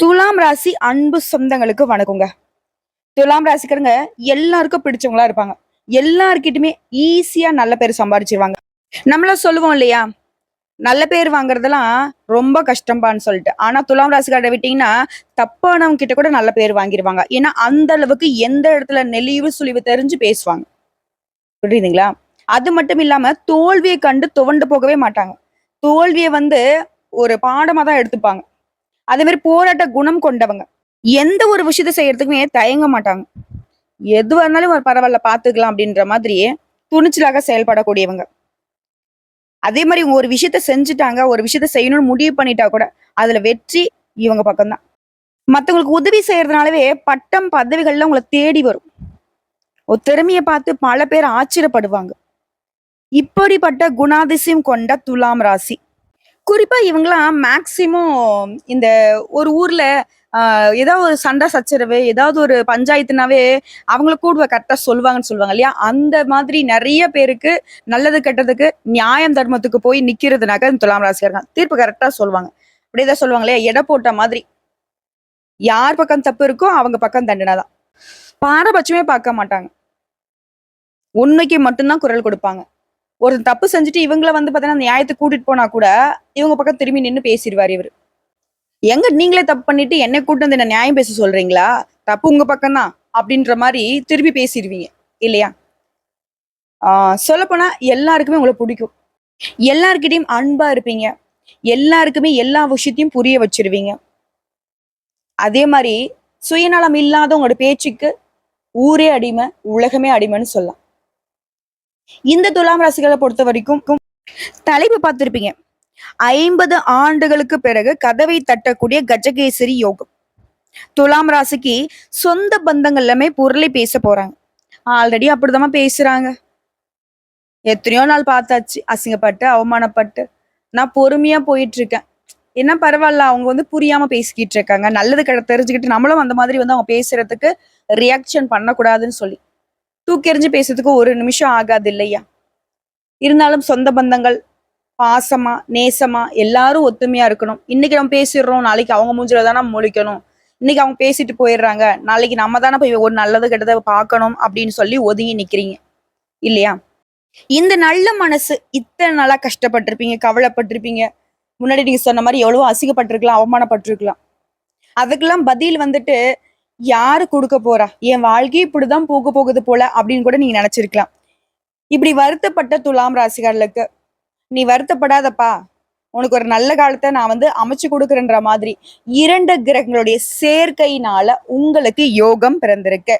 துலாம் ராசி அன்பு சொந்தங்களுக்கு வணக்கங்க. துலாம் ராசிக்காரங்க எல்லாருக்கும் பிடிச்சவங்களா இருப்பாங்க. எல்லார்கிட்டயுமே ஈஸியா நல்ல பேர் சம்பாதிச்சிருவாங்க. நம்மள சொல்லுவோம் இல்லையா? நல்ல பேர் வாங்குறதெல்லாம் ரொம்ப கஷ்டம்பான்னு சொல்லிட்டு. ஆனா துலாம் ராசிக்காரரை விட்டீங்கன்னா, தப்பானவங்க கிட்ட கூட நல்ல பேர் வாங்கிருவாங்க. ஏன்னா அந்த அளவுக்கு எந்த இடத்துல நெளிவு சுழிவு தெரிஞ்சு பேசுவாங்க. புரியுதுங்களா? அது மட்டும் இல்லாம தோல்வியை கண்டு துவண்டு போகவே மாட்டாங்க. தோல்விய ஒரு பாடமா தான் எடுத்துப்பாங்க. அதே மாதிரி போராட்ட குணம் கொண்டவங்க. எந்த ஒரு விஷயத்த செய்யறதுக்குமே தயங்க மாட்டாங்க. எதுவா இருந்தாலும் ஒரு பரவால்ல பாத்துக்கலாம் அப்படின்ற மாதிரி துணிச்சலாக செயல்படக்கூடியவங்க. அதே மாதிரி இவங்க ஒரு விஷயத்த செஞ்சுட்டாங்க, ஒரு விஷயத்த செய்யணும்னு முடிவு பண்ணிட்டா கூட அதுல வெற்றி இவங்க பக்கம்தான். மத்தவங்களுக்கு உதவி செய்யறதுனாலவே பட்டம் பதவிகள்ல உங்களை தேடி வரும். ஒரு திறமைய பார்த்து பல பேர் ஆச்சரியப்படுவாங்க. இப்படிப்பட்ட குணாதிசயம் கொண்ட துலாம் ராசி. குறிப்பா இவங்கலாம் மேக்சிமம் இந்த ஒரு ஊர்ல ஏதாவது ஒரு சண்டை சச்சரவு, ஏதாவது ஒரு பஞ்சாயத்துனாவே அவங்கள கூட கரெக்ட்டா சொல்லுவாங்கன்னு சொல்லுவாங்க இல்லையா? அந்த மாதிரி நெறைய பேருக்கு நல்லது, கெட்டதுக்கு, நியாயம், தர்மத்துக்கு போய் நிக்கிறதுனாக்க இந்த துலாம் ராசிக்காரங்க. தீர்ப்பு கரெக்ட்டா சொல்லுவாங்க. அப்படியே சொல்லுவாங்க இல்லையா? எடை போட்ட மாதிரி. யார் பக்கம் தப்பு இருக்கோ அவங்க பக்கம் தண்டனை தான். பாரபட்சமே பார்க்க மாட்டாங்க. உண்மைக்கு மட்டும் தான் குரல் கொடுப்பாங்க. ஒரு தப்பு செஞ்சுட்டு இவங்கள பார்த்தீங்கன்னா, நியாயத்துக்கு கூட்டிட்டு போனா கூட, இவங்க பக்கம் திரும்பி நின்னு பேசிருவாரு இவரு. எங்க நீங்களே தப்பு பண்ணிட்டு என்னை கூட்டு வந்து என்ன நியாயம் பேச சொல்றீங்களா? தப்பு உங்க பக்கம் தான். அப்படின்ற மாரி திருப்பி பேசிருவீங்க. இல்லையா? சொல்லப்போனா எல்லாருக்குமே உங்கள புடிக்கும். எல்லார்கிட்டயும் அன்பா இருப்பீங்க. எல்லாருக்குமே எல்லா விஷயத்தையும் புரிய வச்சிருவீங்க. அதே மாரி சுயநலம் இல்லாத உங்களோட பேச்சுக்கு ஊரே அடிமை, உலகமே அடிமைன்னு சொல்லலாம். இந்த துலாம் ராசிகளை பொறுத்த வரைக்கும் தலைப்பு பார்த்திருப்பீங்க. 50 ஆண்டுகளுக்கு பிறகு கதவை தட்டக்கூடிய கஜகேசரி யோகம். துலாம் ராசிக்கு சொந்த பந்தங்கள் எல்லாமே பொருளை பேச போறாங்க. ஆல்ரெடி அப்படிதான் பேசுறாங்க. எத்தனையோ நாள் பார்த்தாச்சு. அசிங்கப்பட்டு, அவமானப்பட்டு. நான் பொறுமையா போயிட்டு இருக்கேன். என்ன பரவாயில்ல. அவங்க புரியாம பேசிக்கிட்டு இருக்காங்க. நல்லது தெரிஞ்சுக்கிட்டு நம்மளும் அந்த மாதிரி அவங்க பேசுறதுக்கு ரியாக்ஷன் பண்ணக்கூடாதுன்னு சொல்லி. தூக்கி எறிஞ்சு பேசுறதுக்கு ஒரு நிமிஷம் ஆகாது இல்லையா? இருந்தாலும் சொந்த பந்தங்கள் பாசமா, நேசமா எல்லாரும் ஒத்துமையா இருக்கணும். இன்னைக்கு நம்ம பேசிடுறோம், நாளைக்கு அவங்க மூஞ்சில தானே முழிக்கணும். இன்னைக்கு அவங்க பேசிட்டு போயிடுறாங்க, நாளைக்கு நம்ம தானே போய் ஒரு நல்லது கெட்டதை பார்க்கணும் அப்படின்னு சொல்லி ஒதுங்கி நிக்கிறீங்க இல்லையா? இந்த நல்ல மனசு இத்தனை நாளா கஷ்டப்பட்டிருப்பீங்க, கவலைப்பட்டிருப்பீங்க. முன்னாடி நீங்க சொன்ன மாதிரி எவ்வளவோ அசிங்கப்பட்டிருக்கலாம், அவமானப்பட்டிருக்கலாம். அதுக்கெல்லாம் பதில் யாரு கொடுக்க போறா? என் வாழ்க்கை இப்படிதான் போக போகுது போல அப்படின்னு கூட நீங்க நினைச்சிருக்கலாம். இப்படி வருத்தப்பட்ட துலாம் ராசிகாரர்களுக்கு நீ வருத்தப்படாதப்பா, உனக்கு ஒரு நல்ல காலத்தை நான் அமைச்சு கொடுக்குறேன்ற மாதிரி 2 கிரகங்களுடைய சேர்க்கையினால உங்களுக்கு யோகம் பிறந்திருக்கு.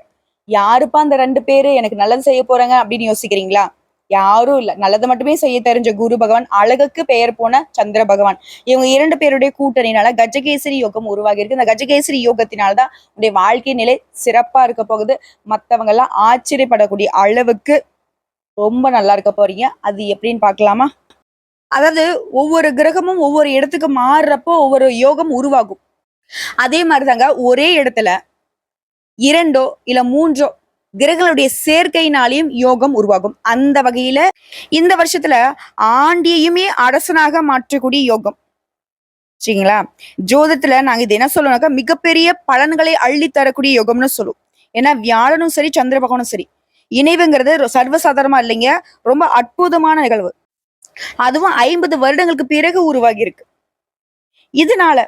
யாருப்பா அந்த 2 பேரு எனக்கு நல்லது செய்ய போறாங்க அப்படின்னு யோசிக்கிறீங்களா? யாரும் இல்ல. நல்லது மட்டுமே செய்ய தெரிஞ்ச குரு பகவான், அழகுக்கு பெயர் போன சந்திர பகவான். இவங்க 2 பேருடைய கூட்டணினால கஜகேசரி யோகம் உருவாகி இருக்கு. இந்த கஜகேசரி யோகத்தினால்தான் உடைய வாழ்க்கை நிலை சிறப்பா இருக்க போகுது. மத்தவங்க எல்லாம் ஆச்சரியப்படக்கூடிய அளவுக்கு ரொம்ப நல்லா இருக்க போறீங்க. அது எப்படின்னு பார்க்கலாமா? அதாவது ஒவ்வொரு கிரகமும் ஒவ்வொரு இடத்துக்கு மாறுறப்போ ஒவ்வொரு யோகம் உருவாகும். அதே மாதிரிதாங்க ஒரே இடத்துல 2 இல்ல 3 கிரகங்களுடைய சேர்க்கையினாலையும் யோகம் உருவாகும். அந்த வகையில இந்த வருஷத்துல ஆண்டியையுமே அரசனாக மாற்றக்கூடிய யோகம். சரிங்களா? ஜோதிடத்துல நாங்க இது என்ன சொல்லுவோம்னாக்கா, மிகப்பெரிய பலன்களை அள்ளி தரக்கூடிய யோகம்னு சொல்லுவோம். ஏன்னா வியாழனும் சரி, சந்திர பகவானும் சரி, இணைவுங்கிறது சர்வசாதாரணமா இல்லைங்க. ரொம்ப அற்புதமான நிகழ்வு. அதுவும் 50 வருடங்களுக்கு பிறகு உருவாகி இருக்கு. இதனால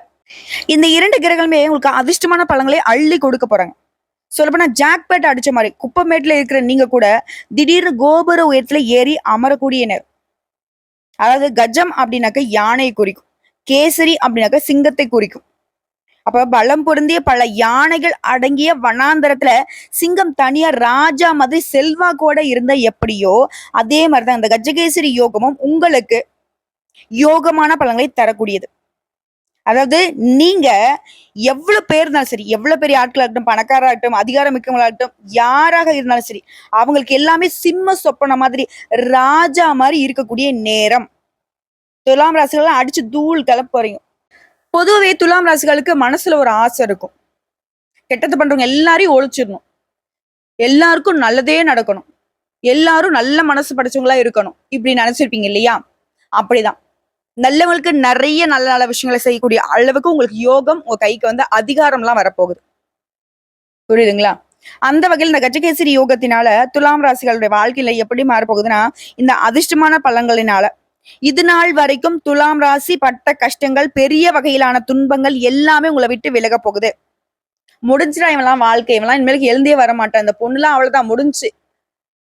இந்த 2 கிரகங்களுமே உங்களுக்கு அதிர்ஷ்டமான பலன்களை அள்ளி கொடுக்க போறாங்க. சொல்லப்போனா ஜாக்பேட் அடிச்ச மாதிரி குப்பமேட்ல இருக்கிற நீங்க கூட திடீர்னு கோபுர உயரத்துல ஏறி அமரக்கூடிய நேரம். அதாவது கஜம் அப்படின்னாக்க யானையை குறிக்கும், கேசரி அப்படின்னாக்க சிங்கத்தை குறிக்கும். அப்ப பலம் பொருந்திய பல யானைகள் அடங்கிய வனாந்தரத்துல சிங்கம் தனியா ராஜா மாதிரி செல்வாக்கோட இருந்த எப்படியோ அதே மாதிரிதான் இந்த கஜகேசரி யோகமும் உங்களுக்கு யோகமான பலன்களை தரக்கூடியது. அதாவது நீங்க எவ்வளவு பேர் இருந்தாலும் சரி, எவ்வளவு பெரிய ஆட்களா இருக்கட்டும், பணக்காராகட்டும், அதிகாரம் மிக்கவங்களாகட்டும், யாராக இருந்தாலும் சரி, அவங்களுக்கு எல்லாமே சிம்ம சொப்பன மாதிரி ராஜா மாதிரி இருக்கக்கூடிய நேரம். துலாம் ராசிகள் அடிச்சு தூள் கிளப்ப போறீங்க. பொதுவே துலாம் ராசிகளுக்கு மனசுல ஒரு ஆசை இருக்கும். கெட்டது பண்றவங்க எல்லாரையும் ஒழிச்சிடணும், எல்லாருக்கும் நல்லதே நடக்கணும், எல்லாரும் நல்ல மனசு படைச்சவங்களா இருக்கணும், இப்படி நினைச்சிருப்பீங்க இல்லையா? அப்படிதான் நல்லவங்களுக்கு நிறைய நல்ல நல்ல விஷயங்களை செய்யக்கூடிய அளவுக்கு உங்களுக்கு யோகம் உங்க கைக்கு வந்து அதிகாரம்லாம் வரப்போகுது. புரியுதுங்களா? அந்த வகையில் இந்த கஜகேசரி யோகத்தினால துலாம் ராசிகளுடைய வாழ்க்கையில எப்படி மாறப்போகுதுன்னா, இந்த அதிர்ஷ்டமான பலன்களினால இது நாள் வரைக்கும் துலாம் ராசி பட்ட கஷ்டங்கள், பெரிய வகையிலான துன்பங்கள் எல்லாமே உங்கள விட்டு விலகப் போகுது. முடிஞ்சுடா இவன்லாம் வாழ்க்கை, இவன்லாம் இனிமேலுக்கு எழுந்தே வரமாட்டான். இந்த பொண்ணுலாம் அவ்வளவுதான் முடிஞ்சுச்சு.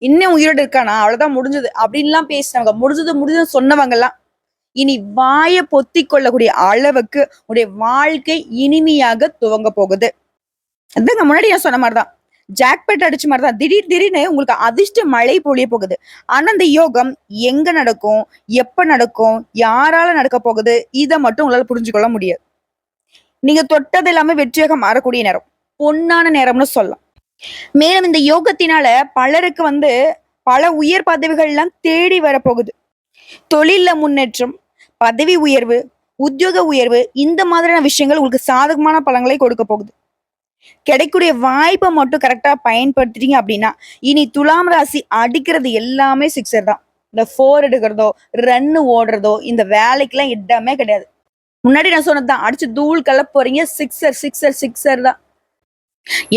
இன்னும் உயிரோடு இருக்கானா? அவ்வளவுதான் முடிஞ்சது. அப்படின்லாம் பேசினவங்க, முடிஞ்சதுன்னு சொன்னவங்கலாம், இனி வாய பொத்திக் கொள்ளக்கூடிய அளவுக்கு உடைய வாழ்க்கை இனிமையாக துவங்க போகுது. அதாங்க முன்னாடி நான் சொன்ன மாதிரிதான். ஜாக்பெட் அடிச்ச மாதிரிதான். திடீர்னு உங்களுக்கு அதிர்ஷ்ட மழை பொழிய போகுது. ஆனா அந்த யோகம் எங்க நடக்கும், எப்ப நடக்கும், யாரால நடக்க போகுது, இதை மட்டும் உங்களால புரிஞ்சுக்கொள்ள முடியாது. நீங்க தொட்டது எல்லாமே வெற்றியாக மாறக்கூடிய நேரம், பொன்னான நேரம்னு சொல்லலாம். மேலும் இந்த யோகத்தினால பலருக்கு வந்து பல உயர் பதவிகள் எல்லாம் தேடி வரப்போகுது. தொழில்ல முன்னேற்றம், பதவி உயர்வு, உத்தியோக உயர்வு, இந்த மாதிரியான விஷயங்கள் உங்களுக்கு சாதகமான பலன்களை கொடுக்க போகுது. கிடைக்கூடிய வாய்ப்பை மட்டும் கரெக்டா பயன்படுத்திட்டீங்க அப்படின்னா, இனி துலாம் ராசி அடிக்கிறது எல்லாமே சிக்ஸர் தான். இந்த 4 எடுக்கிறதோ, ரன்னு ஓடுறதோ, இந்த வேலைக்கெல்லாம் இடமே கிடையாது. முன்னாடி நான் சொன்னதுதான், அடிச்சு தூள் கலப்ப போறீங்க. சிக்ஸர் சிக்ஸர் சிக்ஸர் தான்.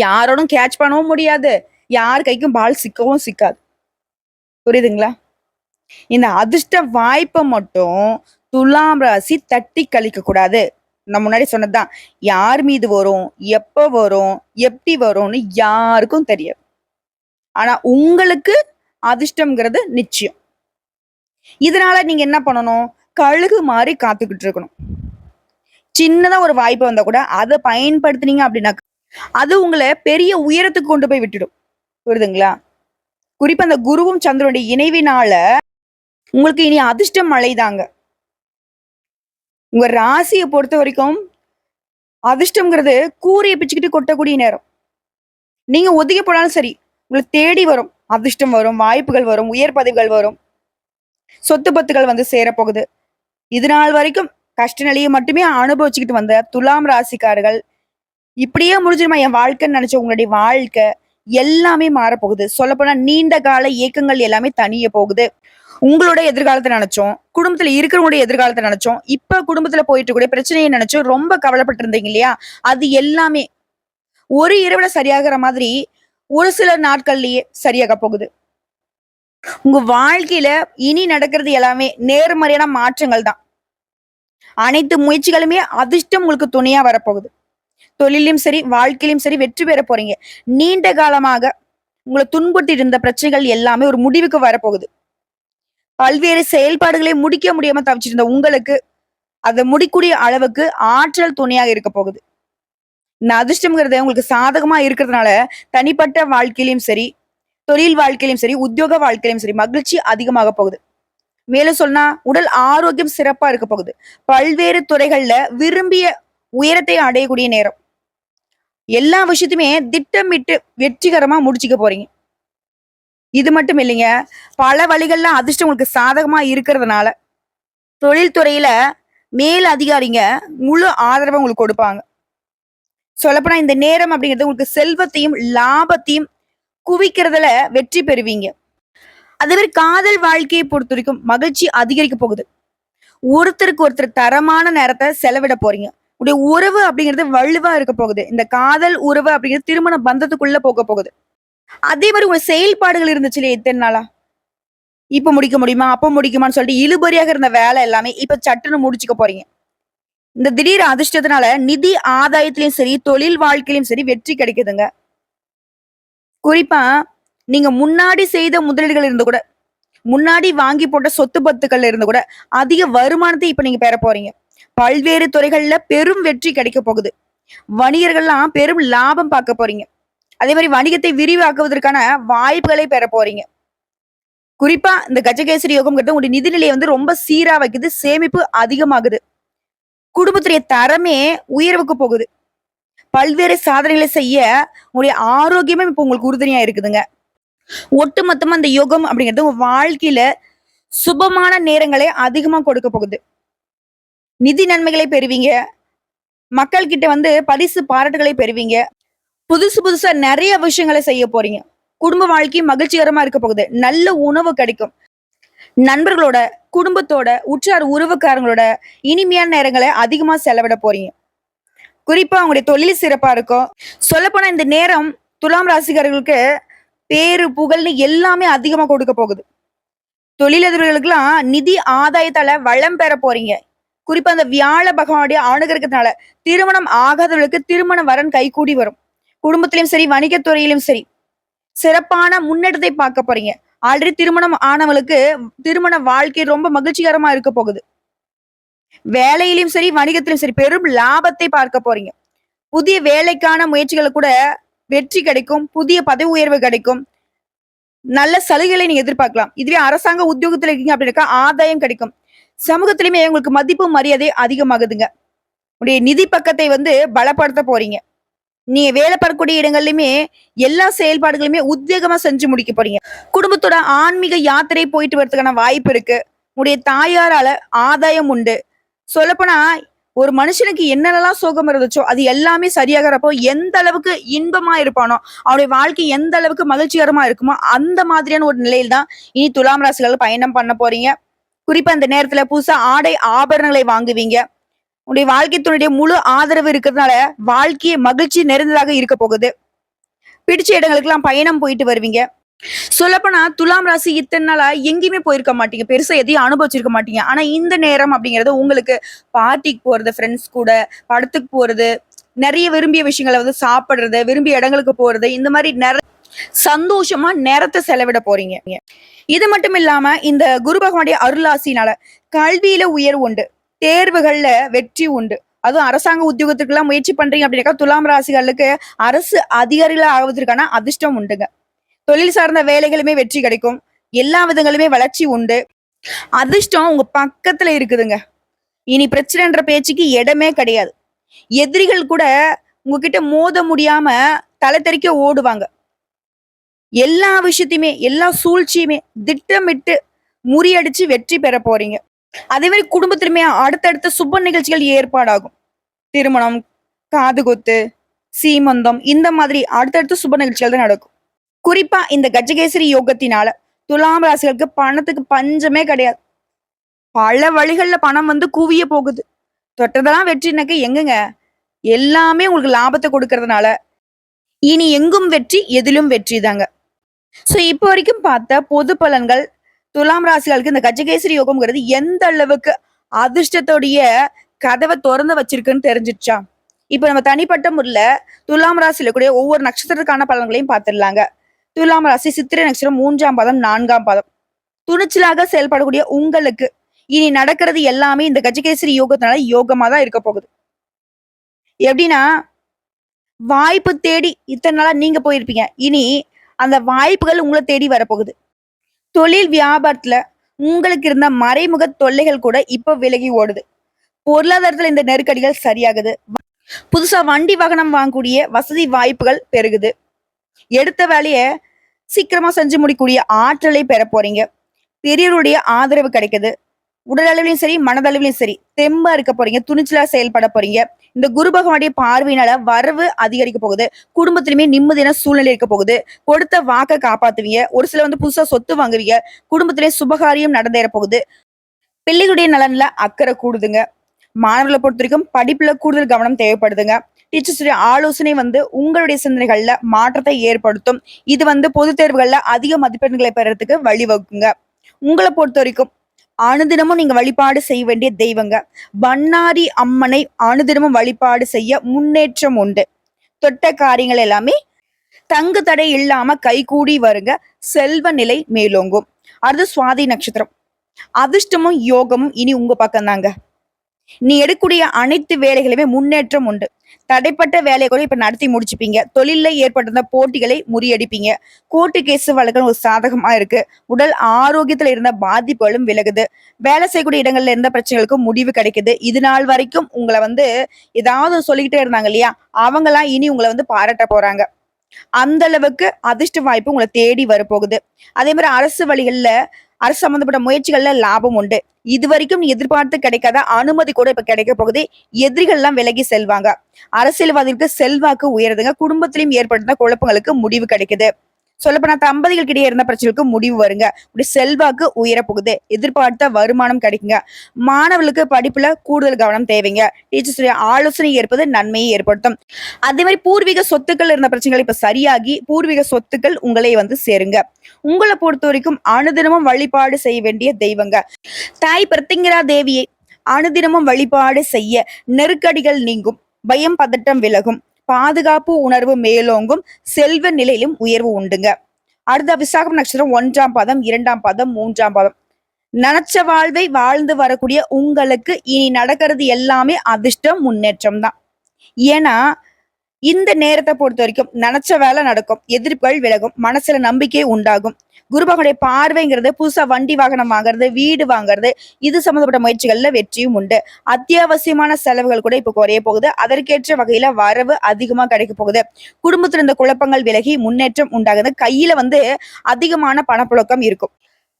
யாரோடும் கேட்ச் பண்ணவும் முடியாது, யார் கைக்கும் பால் சிக்கவும் சிக்காது. புரியுதுங்களா? இந்த அதிர்ஷ்ட வாய்ப்பை மட்டும் துலாம் ராசி தட்டி கழிக்க கூடாது. நான் முன்னாடி சொன்னதுதான், யார் மீது வரும், எப்ப வரும், எப்படி வரும்னு யாருக்கும் தெரியாது. ஆனா உங்களுக்கு அதிர்ஷ்டம்ங்கிறது நிச்சயம். இதனால நீங்க என்ன பண்ணணும்? கழுகு மாதிரி காத்துக்கிட்டு இருக்கணும். சின்னதா ஒரு வாய்ப்பு வந்தா கூட அதை பயன்படுத்தினீங்க அப்படின்னா, அது உங்களை பெரிய உயரத்துக்கு கொண்டு போய் விட்டுடும். புரியுதுங்களா? குறிப்பா அந்த குருவும் சந்திரனுடைய இணைவினால உங்களுக்கு இனி அதிர்ஷ்டம் மழைதாங்க. உங்க ராசியை பொறுத்த வரைக்கும் அதிர்ஷ்டம்ங்கிறது கூரையை பிச்சுக்கிட்டு கொட்டக்கூடிய நேரம். நீங்க ஒதுக்கி போனாலும் சரி, உங்களுக்கு தேடி வரும். அதிர்ஷ்டம் வரும், வாய்ப்புகள் வரும், உயர் பதவிகள் வரும், சொத்து பத்துகள் வந்து சேரப்போகுது. இது நாள் வரைக்கும் கஷ்ட நிலையை மட்டுமே அனுபவிச்சுக்கிட்டு வந்த துலாம் ராசிக்காரர்கள், இப்படியே முடிஞ்சிருமா என் வாழ்க்கைன்னு நினைச்ச உங்களுடைய வாழ்க்கை எல்லாமே மாறப்போகுது. சொல்லப்போனா நீண்ட கால இயக்கங்கள் எல்லாமே தனிய போகுது. உங்களோட எதிர்காலத்தை நினைச்சோம், குடும்பத்துல இருக்கிறவங்களுடைய எதிர்காலத்தை நினைச்சோம், இப்ப குடும்பத்துல போயிட்டு கூட பிரச்சனையை நினைச்சோம், ரொம்ப கவலைப்பட்டு இருந்தீங்க இல்லையா? அது எல்லாமே ஒரு இரவுல சரியாகிற மாதிரி ஒரு சில நாட்கள்லயே சரியாக போகுது. உங்க வாழ்க்கையில இனி நடக்கிறது எல்லாமே நேர்மறையான மாற்றங்கள் தான். அனைத்து முயற்சிகளுமே அதிர்ஷ்டம் உங்களுக்கு துணையா வரப்போகுது. தொழிலையும் சரி, வாழ்க்கையிலும் சரி வெற்றி பெற போறீங்க. நீண்ட காலமாக உங்களை துன்புறுத்தி இருந்த பிரச்சனைகள் எல்லாமே ஒரு முடிவுக்கு வரப்போகுது. பல்வேறு செயல்பாடுகளை முடிக்க முடியாம தவிச்சிருந்த உங்களுக்கு அதை முடிக்கூடிய அளவுக்கு ஆற்றல் துணையாக இருக்க போகுது. இந்த அதிர்ஷ்டம்ங்கிறது உங்களுக்கு சாதகமா இருக்கிறதுனால தனிப்பட்ட வாழ்க்கையிலும் சரி, தொழில் வாழ்க்கையிலும் சரி, உத்தியோக வாழ்க்கையிலும் சரி மகிழ்ச்சி அதிகமாக போகுது. மேலும் சொன்னா உடல் ஆரோக்கியம் சிறப்பா இருக்க போகுது. பல்வேறு துறைகள்ல விரும்பிய உயரத்தை அடையக்கூடிய நேரம். எல்லா விஷயத்தையுமே திட்டமிட்டு வெற்றிகரமா முடிச்சுக்க போறீங்க. இது மட்டும் இல்லைங்க, பல வழிகள்ல அதிர்ஷ்டம் உங்களுக்கு சாதகமா இருக்கிறதுனால தொழில்துறையில மேல் அதிகாரிங்க முழு ஆதரவை உங்களுக்கு கொடுப்பாங்க. சொல்லப்போனா இந்த நேரம் அப்படிங்கிறது உங்களுக்கு செல்வத்தையும் லாபத்தையும் குவிக்கிறதுல வெற்றி பெறுவீங்க. அதே மாதிரி காதல் வாழ்க்கையை பொறுத்த வரைக்கும் மகிழ்ச்சி அதிகரிக்க போகுது. ஒருத்தருக்கு ஒருத்தர் தரமான நேரத்தை செலவிட போறீங்க. உடைய உறவு அப்படிங்கிறது வலுவா இருக்க போகுது. இந்த காதல் உறவு அப்படிங்கிறது திருமண பந்தத்துக்குள்ள போக போகுது. அதே மாதிரி உங்க செயல்பாடுகள் இருந்துச்சு இல்லையா இத்தனை நாளா, இப்ப முடிக்க முடியுமா, அப்ப முடிக்குமான்னு சொல்லிட்டு இழுபறியாக இருந்த வேலை எல்லாமே இப்ப சட்டுன்னு முடிச்சுக்க போறீங்க. இந்த திடீர் அதிர்ஷ்டத்தினால நிதி ஆதாயத்திலையும் சரி, தொழில் வாழ்க்கையிலும் சரி வெற்றி கிடைக்குதுங்க. குறிப்பா நீங்க முன்னாடி செய்த முதலீடுகள் இருந்து கூட, முன்னாடி வாங்கி போட்ட சொத்து பத்துக்கள்ல இருந்து கூட அதிக வருமானத்தை இப்ப நீங்க பெற போறீங்க. பல்வேறு துறைகள்ல பெரும் வெற்றி கிடைக்க போகுது. வணிகர்கள்லாம் பெரும் லாபம் பார்க்க போறீங்க. அதே மாதிரி வணிகத்தை விரிவாக்குவதற்கான வாய்ப்புகளை பெற போறீங்க. குறிப்பா இந்த கஜகேசரி யோகம்ங்கிறது உங்களுடைய நிதிநிலையை வந்து ரொம்ப சீரா வைக்குது. சேமிப்பு அதிகமாகுது. குடும்பத்துடைய தரமே உயர்வுக்கு போகுது. பல்வேறு சாதனைகளை செய்ய உங்களுடைய ஆரோக்கியமே இப்ப உங்களுக்கு உறுதுணையா இருக்குதுங்க. ஒட்டு மொத்தமா இந்த யோகம் அப்படிங்கிறது உங்க வாழ்க்கையில சுபமான நேரங்களை அதிகமா கொடுக்க போகுது. நிதி நன்மைகளை பெறுவீங்க. மக்கள் கிட்ட வந்து பரிசு பாராட்டுகளை பெறுவீங்க. புதுசு புதுசா நிறைய விஷயங்களை செய்ய போறீங்க. குடும்ப வாழ்க்கை மகிழ்ச்சிகரமா இருக்க போகுது. நல்ல உணவு கிடைக்கும். நண்பர்களோட, குடும்பத்தோட, உற்றார் உறவுக்காரங்களோட இனிமையான நேரங்களை அதிகமா செலவிட போறீங்க. குறிப்பா உங்களுடைய தொழில் சிறப்பா இருக்கும். சொல்லப்போனா இந்த நேரம் துலாம் ராசிக்காரர்களுக்கு பேரு, புகழ்னு எல்லாமே அதிகமா கொடுக்க போகுது. தொழிலதிபர்களுக்கெல்லாம் நிதி ஆதாயத்தால வளம் பெற போறீங்க. குறிப்பா அந்த வியாழ பகவானுடைய அனுகிரகத்தினால திருமணம் ஆகாதவர்களுக்கு திருமண வரன் கைகூடி வரும். குடும்பத்திலும் சரி, வணிகத்துறையிலும் சரி, சிறப்பான முன்னேற்றத்தை பார்க்க போறீங்க. ஆல்ரெடி திருமணம் ஆனவங்களுக்கு திருமண வாழ்க்கை ரொம்ப மகிழ்ச்சிகரமா இருக்க போகுது. வேலையிலும் சரி, வணிகத்திலும் சரி பெரும் லாபத்தை பார்க்க போறீங்க. புதிய வேலைக்கான முயற்சிகள் கூட வெற்றி கிடைக்கும். புதிய பதவி உயர்வு கிடைக்கும். நல்ல சலுகைகளை நீங்க எதிர்பார்க்கலாம். இதுவே அரசாங்க உத்தியோகத்துல இருக்கீங்க அப்படின்னாக்கா ஆதாயம் கிடைக்கும். சமூகத்திலுமே உங்களுக்கு மதிப்பு மரியாதை அதிகமாகுதுங்க. உடைய நிதி பக்கத்தை பலப்படுத்த போறீங்க. நீங்க வேலை பார்க்கக்கூடிய இடங்கள்லயுமே எல்லா செயல்பாடுகளுமே உத்வேகமா செஞ்சு முடிக்க போறீங்க. குடும்பத்தோட ஆன்மீக யாத்திரை போயிட்டு வரதுக்கான வாய்ப்பு இருக்கு. உடைய தாயாரால ஆதாயம் உண்டு. சொல்லப்போனா ஒரு மனுஷனுக்கு என்னென்னலாம் சோகம் இருந்துச்சோ அது எல்லாமே சரியாகிறப்போ எந்த அளவுக்கு இன்பமா இருப்பானோ, அவனுடைய வாழ்க்கை எந்த அளவுக்கு மகிழ்ச்சிகரமா இருக்குமோ அந்த மாதிரியான ஒரு நிலையில் தான் இனி துலாம் ராசிகள் பயணம் பண்ண போறீங்க. குறிப்பா இந்த நேரத்துல புதுசா ஆடை ஆபரணங்களை வாங்குவீங்க. உடைய வாழ்க்கை துணையுடைய முழு ஆதரவு இருக்கிறதுனால வாழ்க்கையை மகிழ்ச்சி நிறைந்ததாக இருக்க போகுது. பிடிச்ச இடங்களுக்கு எல்லாம் பயணம் போயிட்டு வருவீங்க. சொல்லப்போனா துலாம் ராசி இத்தனை நாளா எங்கேயுமே போயிருக்க மாட்டீங்க. பெருசா எதையும் அனுபவிச்சிருக்க மாட்டீங்க. ஆனா இந்த நேரம் அப்படிங்கிறது உங்களுக்கு பார்ட்டிக்கு போறது, ஃப்ரெண்ட்ஸ் கூட படத்துக்கு போறது, நிறைய விரும்பிய விஷயங்களை சாப்பிடுறது, விரும்பிய இடங்களுக்கு போறது, இந்த மாதிரி நிறைய சந்தோஷமா நேரத்தை செலவிட போறீங்க. இது மட்டும் இல்லாம இந்த குரு பகவானுடைய அருளாசினால கல்வியில உயர்வு உண்டு. தேர்வுகள்ல வெற்றி உண்டு. அதுவும் அரசாங்க உத்தியோகத்துக்கு எல்லாம் முயற்சி பண்றீங்க அப்படின்னாக்கா துலாம் ராசிகளுக்கு அரசு அதிகாரிகளா ஆவதற்கான அதிர்ஷ்டம் உண்டுங்க. தொழில் சார்ந்த வேலைகளுமே வெற்றி கிடைக்கும். எல்லா விதங்களுமே வளர்ச்சி உண்டு. அதிர்ஷ்டம் உங்க பக்கத்துல இருக்குதுங்க. இனி பிரச்சனைன்ற பேச்சுக்கு இடமே கிடையாது. எதிரிகள் கூட உங்ககிட்ட மோத முடியாம தலை தெறிக்க ஓடுவாங்க. எல்லா விஷயத்தையுமே எல்லா சூழ்ச்சியுமே திட்டமிட்டு முறியடிச்சு வெற்றி பெற போறீங்க. அதே மாதிரி குடும்பத்திலுமே அடுத்தடுத்த சுப நிகழ்ச்சிகள் ஏற்பாடாகும். திருமணம், காதுகுத்து, சீமந்தம், இந்த மாதிரி அடுத்தடுத்த சுப நிகழ்ச்சிகள் தான் நடக்கும். குறிப்பா இந்த கஜகேசரி யோகத்தினால துலாம் ராசிகளுக்கு பணத்துக்கு பஞ்சமே கிடையாது. பல வழிகள்ல பணம் குவிய போகுது. தொட்டதெல்லாம் வெற்றினாக்க எங்கங்க, எல்லாமே உங்களுக்கு லாபத்தை கொடுக்கறதுனால இனி எங்கும் வெற்றி, எதிலும் வெற்றி தாங்க. சோ இப்போ வரைக்கும் பார்த்த பொது பலன்கள் துலாம் ராசிகளுக்கு இந்த கஜகேசரி யோகம்ங்கிறது எந்த அளவுக்கு அதிர்ஷ்டத்தோடைய கதவை திறந்து வச்சிருக்குன்னு தெரிஞ்சிடுச்சா? இப்ப நம்ம தனிப்பட்ட முறையில துலாம் ராசியில கூடிய ஒவ்வொரு நட்சத்திரத்துக்கான பலன்களையும் பார்த்துடலாங்க. துலாம் ராசி சித்திரை நட்சத்திரம் 3ஆம் பாதம், 4ஆம் பாதம். துணிச்சலாக செயல்படக்கூடிய உங்களுக்கு இனி நடக்கிறது எல்லாமே இந்த கஜகேசரி யோகத்தினால யோகமா தான் இருக்க போகுது. எப்படின்னா, வாய்ப்பு தேடி இத்தனை நாளா நீங்க போயிருப்பீங்க. இனி அந்த வாய்ப்புகள் உங்களை தேடி வரப்போகுது. தொழில் வியாபாரத்துல உங்களுக்கு இருந்த மறைமுக தொல்லைகள் கூட இப்ப விலகி ஓடுது. பொருளாதாரத்துல இந்த நெருக்கடிகள் சரியாகுது. புதுசா வண்டி வாகனம் வாங்கக்கூடிய வசதி வாய்ப்புகள் பெருகுது. எடுத்த வேலைய சீக்கிரமா செஞ்சு முடிக்கக்கூடிய ஆற்றலை பெற போறீங்க. பெரியவருடைய ஆதரவு கிடைக்குது. உடல் அளவிலையும் சரி, மனதளவிலையும் சரி தெம்பா இருக்க போறீங்க. துணிச்சலா செயல்பட போறீங்க. இந்த குரு பகவானுடைய பார்வையினால வரவு அதிகரிக்க போகுது. குடும்பத்திலுமே நிம்மதியான சூழ்நிலை இருக்க போகுது. கொடுத்த வாக்க காப்பாத்துவீங்க. ஒரு சிலர் புதுசா சொத்து வாங்குவீங்க. குடும்பத்திலே சுபகாரியம் நடந்தேற போகுது. பிள்ளைகளுடைய நலன்ல அக்கறை கூடுதுங்க. மாணவர்களை பொறுத்த வரைக்கும் படிப்புல கூடுதல் கவனம் தேவைப்படுதுங்க. டீச்சர்ஸுடைய ஆலோசனை உங்களுடைய சிந்தனைகள்ல மாற்றத்தை ஏற்படுத்தும். இது பொது தேர்வுகள்ல அதிக மதிப்பெண்களை பெறறதுக்கு வழிவகுக்குங்க. உங்களை பொறுத்த வரைக்கும் அனுதினமும் நீங்க வழிபாடு செய்ய வேண்டிய தெய்வங்க. பண்ணாரி அம்மனை அனுதினமும் வழிபாடு செய்ய முன்னேற்றம் உண்டு. தொட்ட காரியங்கள் எல்லாமே தங்கு தடை இல்லாம கைகூடி வருங்க. செல்வ நிலை மேலோங்கும். அடுத்து சுவாதி நட்சத்திரம். அதிர்ஷ்டமும் யோகமும் இனி உங்க பக்கம் தாங்க. நீ எடுக்கக்கூடிய அனைத்து வேலைகளுமே முன்னேற்றம் உண்டு. தடைப்பட்ட வேலையை கூட இப்ப நடத்தி முடிச்சுப்பீங்க. தொழில ஏற்பட்டிருந்த போட்டிகளை முறியடிப்பீங்க. கோர்ட்டு கேஸ் வழக்குகள் ஒரு சாதகமா இருக்கு. உடல் ஆரோக்கியத்துல இருந்த பாதிப்புகளும் விலகுது. வேலை செய்யக்கூடிய இடங்கள்ல இருந்த பிரச்சனைகளுக்கும் முடிவு கிடைக்குது. இது நாள் வரைக்கும் உங்களை ஏதாவது சொல்லிக்கிட்டே இருந்தாங்க இல்லையா, அவங்கெல்லாம் இனி உங்களை பாராட்ட போறாங்க. அந்த அளவுக்கு அதிர்ஷ்ட வாய்ப்பு உங்களை தேடி வரப்போகுது. அதே மாதிரி அரசு வழிகள்ல அரசு சம்பந்தப்பட்ட முயற்சிகள்ல லாபம் உண்டு. இது வரைக்கும் எதிர்பார்த்து கிடைக்காத அனுமதி கூட இப்ப கிடைக்க போகுது. எதிரிகள் எல்லாம் விலகி செல்வாங்க. அரசியல்வாதிகளுக்கு செல்வாக்கு உயருதுங்க. குடும்பத்திலையும் ஏற்படுத்த குழப்பங்களுக்கு முடிவு கிடைக்குது. சொல்லப்போனா தம்பதிகளுக்கிடையே இருந்த பிரச்சனைக்கு முடிவு வருங்க. இப்படி செல்வாக்கு உயர போகுது. எதிர்பார்த்த வருமானம் கிடைக்குங்க. மாணவர்களுக்கு படிப்புல கூடுதல் கவனம் தேவைங்க. டீச்சர்ஸ் ஆலோசனை ஏற்பது நன்மையை ஏற்படுத்தும். அதே மாதிரி பூர்வீக சொத்துக்கள் இருந்த பிரச்சனைகள் இப்ப சரியாகி பூர்வீக சொத்துக்கள் உங்களை வந்து சேருங்க. உங்களை பொறுத்த வரைக்கும் அனுதினமும் வழிபாடு செய்ய வேண்டிய தெய்வங்க தாய் பிரத்திங்கரா தேவியை அனுதினமும் வழிபாடு செய்ய நெருக்கடிகள் நீங்கும், பயம் பதட்டம் விலகும், பாதுகாப்பு உணர்வு மேலோங்கும், செல்வ நிலையிலும் உயர்வு உண்டுங்க. அடுத்த விசாகம் நட்சத்திரம் 1ஆம் பாதம், 2ஆம் பாதம், 3ஆம் பாதம். நினைச்ச வாழ்வை வாழ்ந்து வரக்கூடிய உங்களுக்கு இனி நடக்கிறது எல்லாமே அதிர்ஷ்டம் முன்னேற்றம் தான். ஏன்னா இந்த நேரத்தை பொறுத்த வரைக்கும் நினைச்ச வேலை நடக்கும், எதிர்ப்புகள் விலகும், மனசுல நம்பிக்கை உண்டாகும். குருபகனுடைய பார்வைங்கிறது புதுசா வண்டி வாகனம் வாங்குறது, வீடு வாங்குறது, இது சம்பந்தப்பட்ட முயற்சிகள்ல வெற்றியும் உண்டு. அத்தியாவசியமான செலவுகள் கூட இப்ப குறைய போகுது. அதற்கேற்ற வகையில வரவு அதிகமா கிடைக்க போகுது. குடும்பத்துல இருந்த குழப்பங்கள் விலகி முன்னேற்றம் உண்டாகுது. கையில வந்து அதிகமான பணப்புழக்கம் இருக்கும்.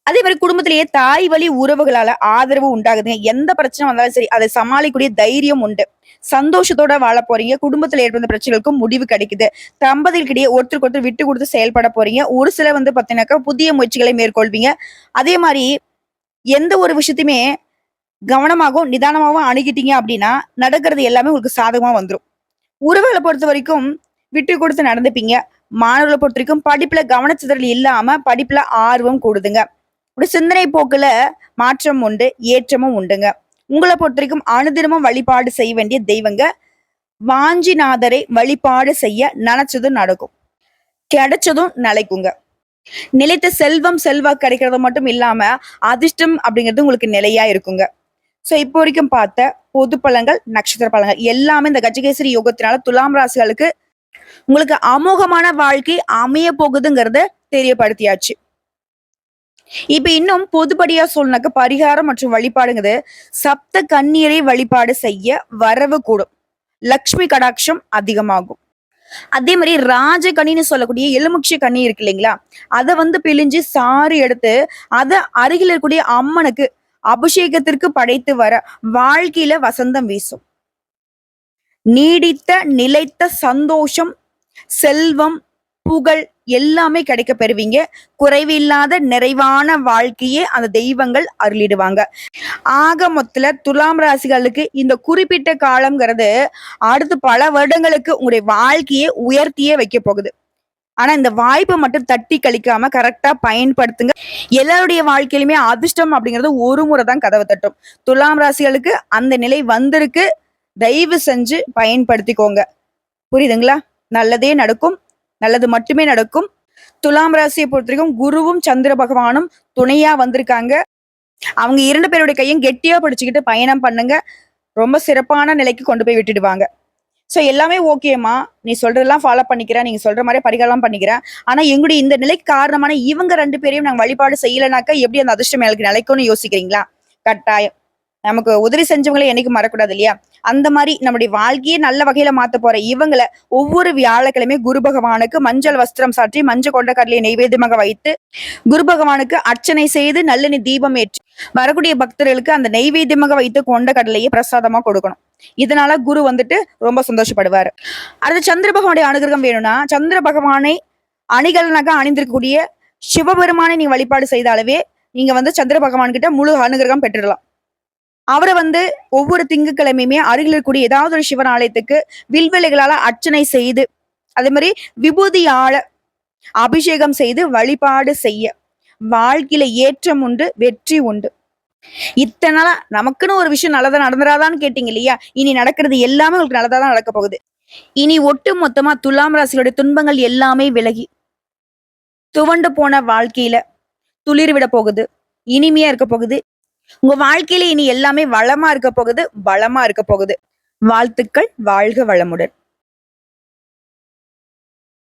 அதே மாதிரி குடும்பத்திலேயே தாய் வழி உறவுகளால ஆதரவு உண்டாகுதுங்க. எந்த பிரச்சனை வந்தாலும் சரி அதை சமாளிக்கக்கூடிய தைரியம் உண்டு. சந்தோஷத்தோட வாழ போறீங்க. குடும்பத்துல ஏற்பட்ட பிரச்சனைகளுக்கும் முடிவு கிடைக்குது. தம்பதிகளுக்கிடையே ஒருத்தருக்கு ஒருத்தர் விட்டு கொடுத்து செயல்பட போறீங்க. ஒரு சிலர் வந்து பாத்தீங்கன்னாக்கா புதிய முயற்சிகளை மேற்கொள்வீங்க. அதே மாதிரி எந்த ஒரு விஷயத்தையுமே கவனமாகவும் நிதானமாகவும் அணுகிட்டீங்க அப்படின்னா நடக்கிறது எல்லாமே உங்களுக்கு சாதகமா வந்துடும். உறவுகளை பொறுத்த வரைக்கும் விட்டு கொடுத்து நடந்துப்பீங்க. மாணவர்களை பொறுத்த வரைக்கும் படிப்புல கவனச்சிதறல் இல்லாம படிப்புல ஆர்வம் கூடுதுங்க. ஒரு சிந்தனை போக்குல மாற்றம் உண்டு, ஏற்றமும் உண்டுங்க. உங்களை பொறுத்த வரைக்கும் அனுதினமும் வழிபாடு செய்ய வேண்டிய தெய்வங்க வாஞ்சிநாதரை வழிபாடு செய்ய நினைச்சதும் நடக்கும், கிடைச்சதும் நிலைக்குங்க. நிலைத்த செல்வம் செல்வாக்கு கிடைக்கிறது மட்டும் இல்லாம அதிர்ஷ்டம் அப்படிங்கிறது உங்களுக்கு நிலையா இருக்குங்க. சோ இப்போ வரைக்கும் பார்த்த பொது பலன்கள், நட்சத்திர பலன்கள் எல்லாமே இந்த கஜகேசரி யோகத்தினால துலாம் ராசிகளுக்கு உங்களுக்கு அமோகமான வாழ்க்கை அமைய போகுதுங்கிறத தெரியப்படுத்தியாச்சு. இப்ப இன்னும் பொதுப்படியா சொல்லனாக்க பரிகாரம் மற்றும் வழிபாடுங்கிறது சப்த கண்ணீரை வழிபாடு செய்ய வரவு கூடும், லக்ஷ்மி கடாட்சம் அதிகமாகும். அதே மாதிரி ராஜகனின்னு சொல்லக்கூடிய எலுமிச்சை கனி இருக்கு இல்லைங்களா, அதை வந்து பிழிஞ்சு சாறு எடுத்து அதை அருகில் இருக்கக்கூடிய அம்மனுக்கு அபிஷேகத்திற்கு படைத்து வர வாழ்க்கையில வசந்தம் வீசும். நீடித்த நிலைத்த சந்தோஷம், செல்வம், புகழ் எல்லாமே கிடைக்க பெறுவீங்க. குறைவில்லாத நிறைவான வாழ்க்கையே அந்த தெய்வங்கள் அருளிடுவாங்க. ஆக மொத்தத்துல துலாம் ராசிகளுக்கு இந்த குறிப்பிட்ட காலம்ங்கிறது அடுத்து பல வருடங்களுக்கு உங்களுடைய வாழ்க்கையை உயர்த்தியே வைக்க போகுது. ஆனா இந்த வாய்ப்பை மட்டும் தட்டி கழிக்காம கரெக்டா பயன்படுத்துங்க. எல்லாருடைய வாழ்க்கையிலுமே அதிர்ஷ்டம் அப்படிங்கிறது ஒரு முறை தான் கதவை தட்டும். துலாம் ராசிகளுக்கு அந்த நிலை வந்திருக்கு. தயவு செஞ்சு பயன்படுத்திக்கோங்க. புரியுதுங்களா? நல்லதே நடக்கும், நல்லது மட்டுமே நடக்கும். துலாம் ராசியை பொறுத்த வரைக்கும் குருவும் சந்திர பகவானும் துணையா வந்திருக்காங்க. அவங்க 2 பேருடைய கையும் கெட்டியா பிடிச்சுக்கிட்டு பயணம் பண்ணுங்க. ரொம்ப சிறப்பான நிலைக்கு கொண்டு போய் விட்டுடுவாங்க. சோ எல்லாமே ஓகேமா, நீ சொல்றதெல்லாம் ஃபாலோ பண்ணிக்கிறேன், நீங்க சொல்ற மாதிரி பரிகாரம் பண்ணிக்கிறேன். ஆனா எங்களுடைய இந்த நிலைக்கு காரணமான இவங்க 2 பேரையும் நாங்க வழிபாடு செய்யலைனாக்கா எப்படி அந்த அதிர்ஷ்டம் எனக்கு நிலைக்கும்னு யோசிக்கிறீங்களா? கட்டாயம். நமக்கு உதவி செஞ்சவங்களை என்னைக்கு மறக்கூடாது இல்லையா? அந்த மாதிரி நம்முடைய வாழ்க்கையை நல்ல வகையில மாத்த போற இவங்களை ஒவ்வொரு வியாழக்கிழமை குரு பகவானுக்கு மஞ்சள் வஸ்திரம் சாற்றி மஞ்சள் கொண்ட கடலையை நைவேத்தியமாக வைத்து குரு பகவானுக்கு அர்ச்சனை செய்து நல்லெண்ணெய் தீபம் ஏற்றி வரக்கூடிய பக்தர்களுக்கு அந்த நைவேத்தியமாக வைத்து கொண்ட கடலையை பிரசாதமா கொடுக்கணும். இதனால குரு வந்துட்டு ரொம்ப சந்தோஷப்படுவாரு. அடுத்து சந்திர பகவானுடைய அனுகிரகம் வேணும்னா சந்திர பகவானை அணிகலனாக அணிந்திருக்கக்கூடிய சிவபெருமானை நீங்க வழிபாடு செய்தாலவே நீங்க வந்து சந்திர பகவான் கிட்ட முழு அனுகிரகம் பெற்றுடலாம். அவரை வந்து ஒவ்வொரு திங்கட்கிழமையுமே அருகில் இருக்கக்கூடிய ஏதாவது ஒரு சிவன் ஆலயத்துக்கு வில்வெளிகளால அர்ச்சனை செய்து அதே மாதிரி விபூதியால அபிஷேகம் செய்து வழிபாடு செய்ய வாழ்க்கையில ஏற்றம் உண்டு, வெற்றி உண்டு. இத்தனை நாளா நமக்குன்னு ஒரு விஷயம் நல்லதா நடந்துராதான்னு கேட்டீங்க இல்லையா? இனி நடக்கிறது எல்லாமே உங்களுக்கு நல்லதா தான் நடக்க போகுது. இனி ஒட்டு மொத்தமா துலாம் ராசியோட துன்பங்கள் எல்லாமே விலகி துவண்டு போன வாழ்க்கையில துளிர் விட போகுது, இனிமையா இருக்க போகுது. உங்க வாழ்க்கையில இனி எல்லாமே வளமா இருக்க போகுது, பலமா இருக்க போகுது. வாழ்த்துக்கள். வாழ்க வளமுடன்.